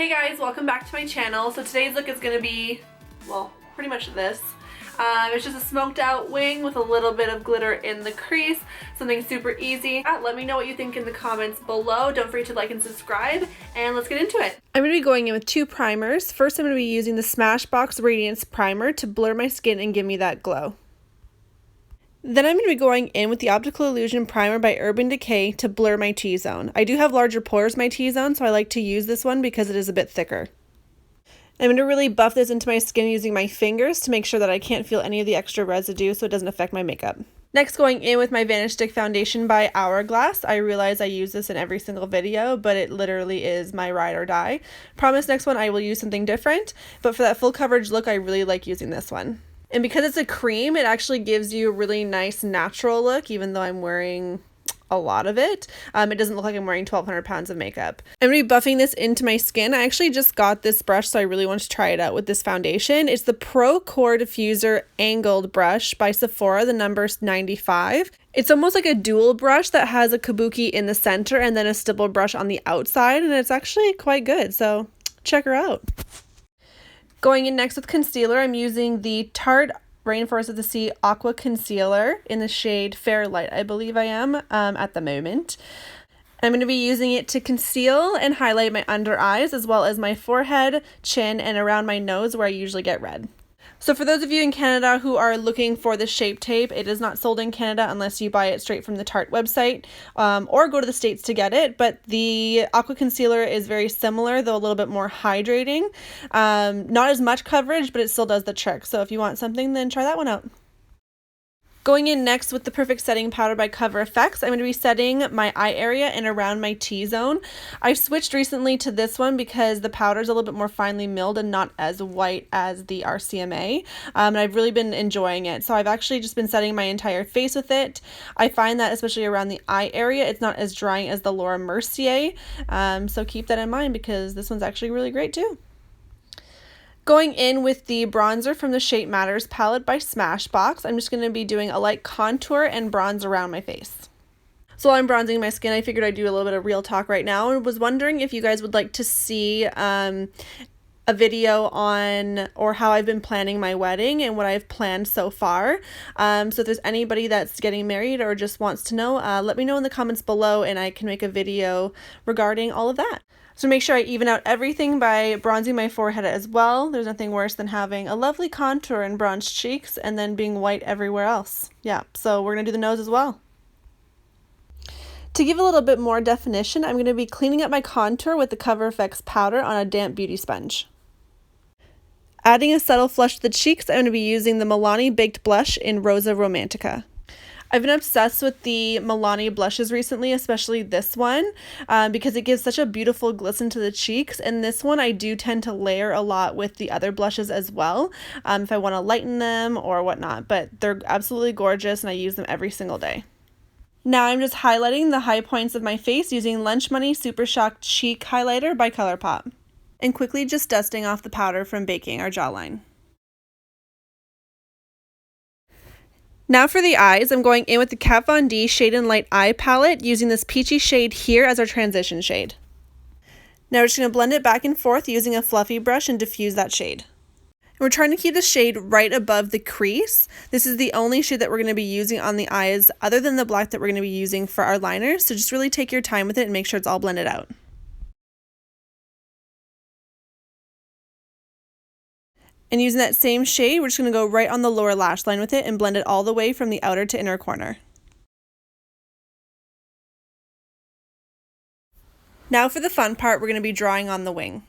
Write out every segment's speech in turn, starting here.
Hey guys, welcome back to my channel. So today's look is going to be, well, pretty much this. It's just a smoked out wing with a little bit of glitter in the crease, something super easy. Let me know what you think in the comments below. Don't forget to like and subscribe, and let's get into it. I'm going to be going in with two primers. First, I'm going to be using the Smashbox Radiance Primer to blur my skin and give me that glow. Then I'm going to be going in with the Optical Illusion Primer by Urban Decay to blur my T-zone. I do have larger pores in my T-zone, so I like to use this one because it is a bit thicker. I'm going to really buff this into my skin using my fingers to make sure that I can't feel any of the extra residue so it doesn't affect my makeup. Next, going in with my Vanish Stick Foundation by Hourglass. I realize I use this in every single video, but it literally is my ride or die. Promise next one I will use something different, but for that full coverage look, I really like using this one. And because it's a cream, it actually gives you a really nice natural look, even though I'm wearing a lot of it. It doesn't look like I'm wearing 1,200 pounds of makeup. I'm going to be buffing this into my skin. I actually just got this brush, so I really want to try it out with this foundation. It's the Pro Core Diffuser Angled Brush by Sephora, the number 95. It's almost like a dual brush that has a kabuki in the center and then a stipple brush on the outside, and it's actually quite good, so check her out. Going in next with concealer, I'm using the Tarte Rainforest of the Sea Aqua Concealer in the shade Fairlight, I believe I am at the moment. I'm going to be using it to conceal and highlight my under eyes as well as my forehead, chin, and around my nose where I usually get red. So for those of you in Canada who are looking for the Shape Tape, it is not sold in Canada unless you buy it straight from the Tarte website or go to the States to get it. But the Aqua Concealer is very similar, though a little bit more hydrating. Not as much coverage, but it still does the trick. So if you want something, then try that one out. Going in next with the Perfect Setting Powder by Cover FX, I'm going to be setting my eye area and around my T-zone. I switched recently to this one because the powder is a little bit more finely milled and not as white as the RCMA, and I've really been enjoying it. So I've actually just been setting my entire face with it. I find that especially around the eye area, it's not as drying as the Laura Mercier, so keep that in mind because this one's actually really great too. Going in with the bronzer from the Shape Matters palette by Smashbox, I'm just going to be doing a light contour and bronze around my face. So while I'm bronzing my skin, I figured I'd do a little bit of real talk right now and was wondering if you guys would like to see a video on or how I've been planning my wedding and what I've planned so far. So if there's anybody that's getting married or just wants to know, let me know in the comments below and I can make a video regarding all of that. So make sure I even out everything by bronzing my forehead as well. There's nothing worse than having a lovely contour and bronzed cheeks and then being white everywhere else. Yeah, so we're going to do the nose as well. To give a little bit more definition, I'm going to be cleaning up my contour with the Cover FX powder on a damp beauty sponge. Adding a subtle flush to the cheeks, I'm going to be using the Milani Baked Blush in Rosa Romantica. I've been obsessed with the Milani blushes recently, especially this one, because it gives such a beautiful glisten to the cheeks. And this one I do tend to layer a lot with the other blushes as well, if I want to lighten them or whatnot. But they're absolutely gorgeous and I use them every single day. Now I'm just highlighting the high points of my face using Lunch Money Super Shock Cheek Highlighter by ColourPop. And quickly just dusting off the powder from baking our jawline. Now for the eyes, I'm going in with the Kat Von D Shade and Light Eye Palette using this peachy shade here as our transition shade. Now we're just going to blend it back and forth using a fluffy brush and diffuse that shade. And we're trying to keep the shade right above the crease. This is the only shade that we're going to be using on the eyes other than the black that we're going to be using for our liners. So just really take your time with it and make sure it's all blended out. And using that same shade, we're just going to go right on the lower lash line with it and blend it all the way from the outer to inner corner. Now for the fun part, we're going to be drawing on the wing.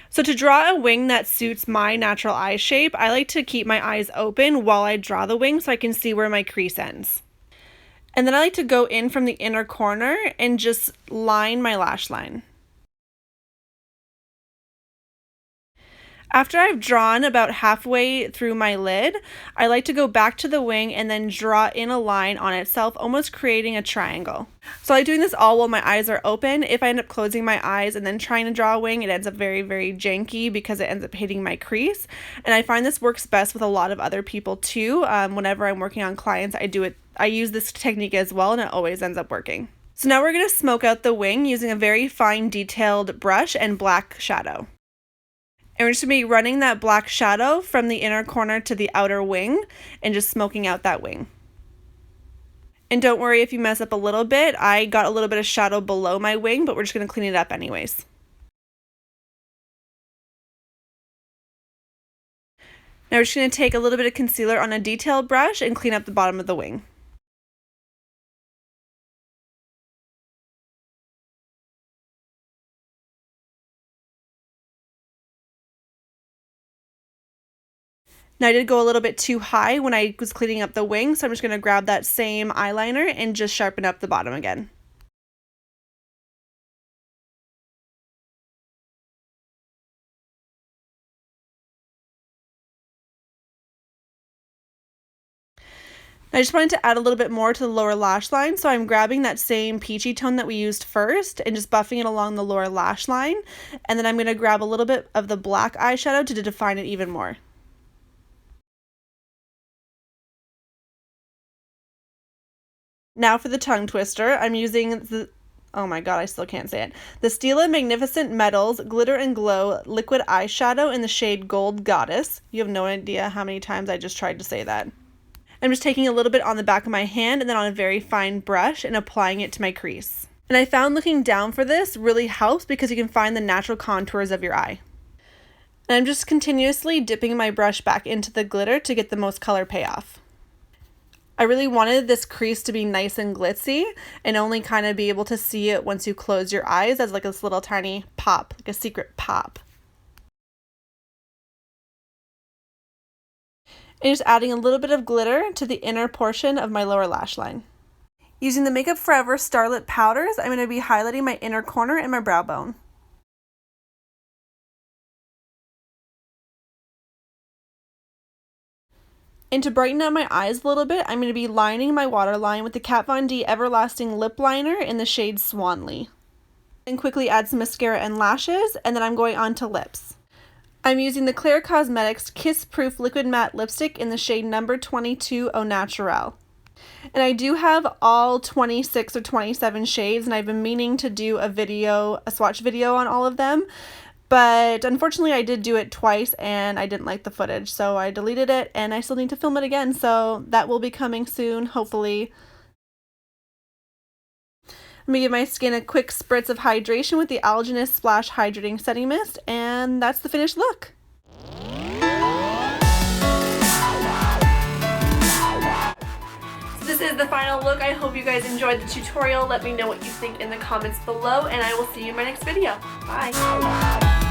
So to draw a wing that suits my natural eye shape, I like to keep my eyes open while I draw the wing so I can see where my crease ends. And then I like to go in from the inner corner and just line my lash line. After I've drawn about halfway through my lid, I like to go back to the wing and then draw in a line on itself, almost creating a triangle. So I like doing this all while my eyes are open. If I end up closing my eyes and then trying to draw a wing, it ends up very, very janky because it ends up hitting my crease. And I find this works best with a lot of other people too. Whenever I'm working on clients, I use this technique as well, and it always ends up working. So now we're going to smoke out the wing using a very fine detailed brush and black shadow. And we're just going to be running that black shadow from the inner corner to the outer wing and just smoking out that wing. And don't worry if you mess up a little bit. I got a little bit of shadow below my wing, but we're just going to clean it up anyways. Now we're just going to take a little bit of concealer on a detail brush and clean up the bottom of the wing. Now I did go a little bit too high when I was cleaning up the wing, so I'm just going to grab that same eyeliner and just sharpen up the bottom again. I just wanted to add a little bit more to the lower lash line, so I'm grabbing that same peachy tone that we used first and just buffing it along the lower lash line, and then I'm going to grab a little bit of the black eyeshadow to define it even more. Now for the tongue twister, I'm using the, oh my god, I still can't say it, the Stila Magnificent Metals Glitter and Glow Liquid Eyeshadow in the shade Gold Goddess. You have no idea how many times I just tried to say that. I'm just taking a little bit on the back of my hand and then on a very fine brush and applying it to my crease. And I found looking down for this really helps because you can find the natural contours of your eye. And I'm just continuously dipping my brush back into the glitter to get the most color payoff. I really wanted this crease to be nice and glitzy and only kind of be able to see it once you close your eyes as like this little tiny pop, like a secret pop. And just adding a little bit of glitter to the inner portion of my lower lash line. Using the Makeup Forever Starlit Powders, I'm going to be highlighting my inner corner and my brow bone. And to brighten up my eyes a little bit, I'm going to be lining my waterline with the Kat Von D Everlasting Lip Liner in the shade Swanley. And quickly add some mascara and lashes, and then I'm going on to lips. I'm using the Claire Cosmetics Kiss Proof Liquid Matte Lipstick in the shade number 22 Au Naturel. And I do have all 26 or 27 shades, and I've been meaning to do a swatch video on all of them. But unfortunately I did do it twice and I didn't like the footage, so I deleted it and I still need to film it again, so that will be coming soon, hopefully. I'm going to give my skin a quick spritz of hydration with the Algenist Splash Hydrating Setting Mist, and that's the finished look. So this is the final look. I hope you guys enjoyed the tutorial. Let me know what you think in the comments below, and I will see you in my next video. Bye!